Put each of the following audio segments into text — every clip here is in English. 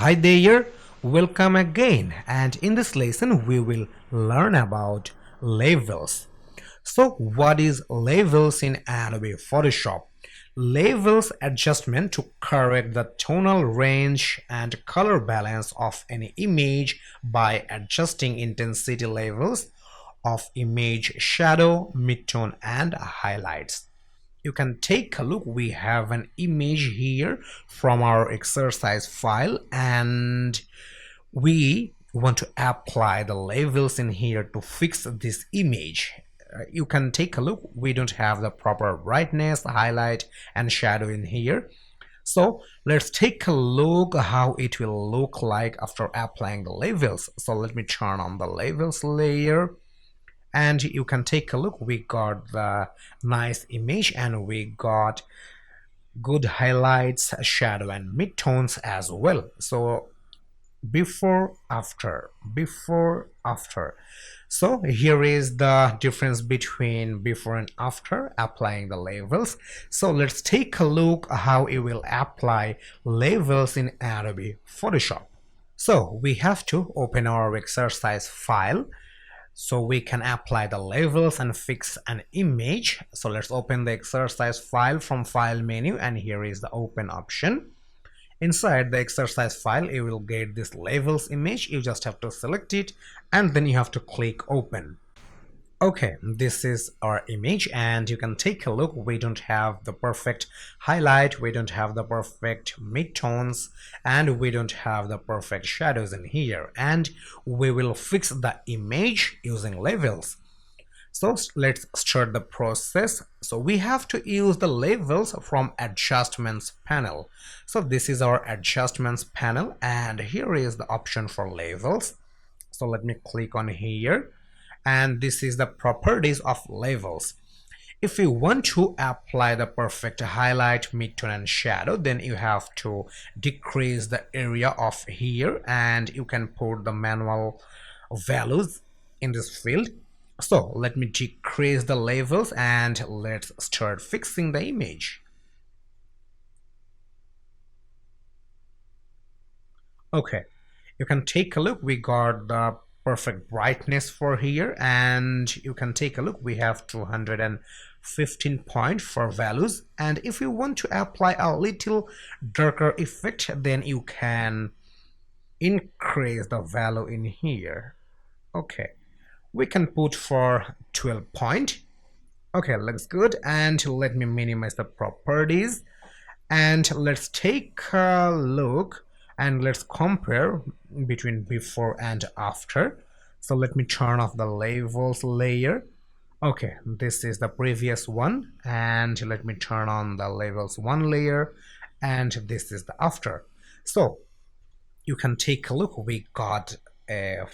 Hi there, welcome again, and in this lesson we will learn about labels. So what is labels in Adobe Photoshop? Labels adjustment to correct the tonal range and color balance of any image by adjusting intensity levels of image shadow, midtone and highlights. You can take a look. We have an image here from our exercise file, and we want to apply the labels in here to fix this image. You can take a look. We don't have the proper brightness, highlight and shadow in here. So let's take a look how it will look like after applying the labels. So let me turn on the labels layer, and you can take a look. We got the nice image and we got good highlights, shadow and midtones as well. So before, after. So here is the difference between before and after applying the labels. So let's take a look how it will apply labels in Adobe Photoshop. So we have to open our exercise file so we can apply the labels and fix an image. So let's open the exercise file from file menu, and here is the open option. Inside the exercise file you will get this labels image. You just have to select it and then you have to click open. Okay, this is our image and you can take a look. We don't have the perfect highlight, we don't have the perfect midtones, and we don't have the perfect shadows in here, and we will fix the image using labels. So let's start the process. So we have to use the labels from adjustments panel. So this is our adjustments panel and here is the option for labels. So let me click on here, and this is the properties of labels. If you want to apply the perfect highlight, midtone and shadow, then you have to decrease the area of here and you can put the manual values in this field. So let me decrease the labels and let's start fixing the image. Okay, you can take a look. We got the perfect brightness for here, and you can take a look. We have 215 point for values, and if you want to apply a little darker effect, then you can increase the value in here. Okay, we can put for 12 point. Okay, looks good. And let me minimize the properties and let's take a look and let's compare between before and after. So let me turn off the labels layer. Okay, this is the previous one, and let me turn on the labels one layer, and this is the after. So you can take a look. We got a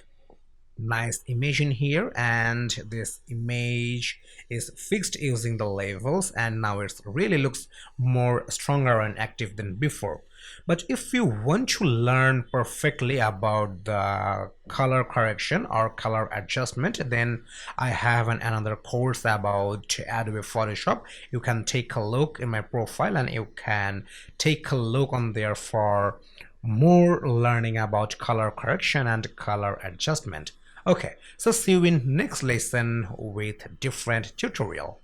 nice image in here, and this image is fixed using the labels, and now it really looks more stronger and active than before. But if you want to learn perfectly about the color correction or color adjustment, then I have another course about Adobe Photoshop. You can take a look in my profile and you can take a look on there for more learning about color correction and color adjustment. Okay, so see you in next lesson with different tutorial.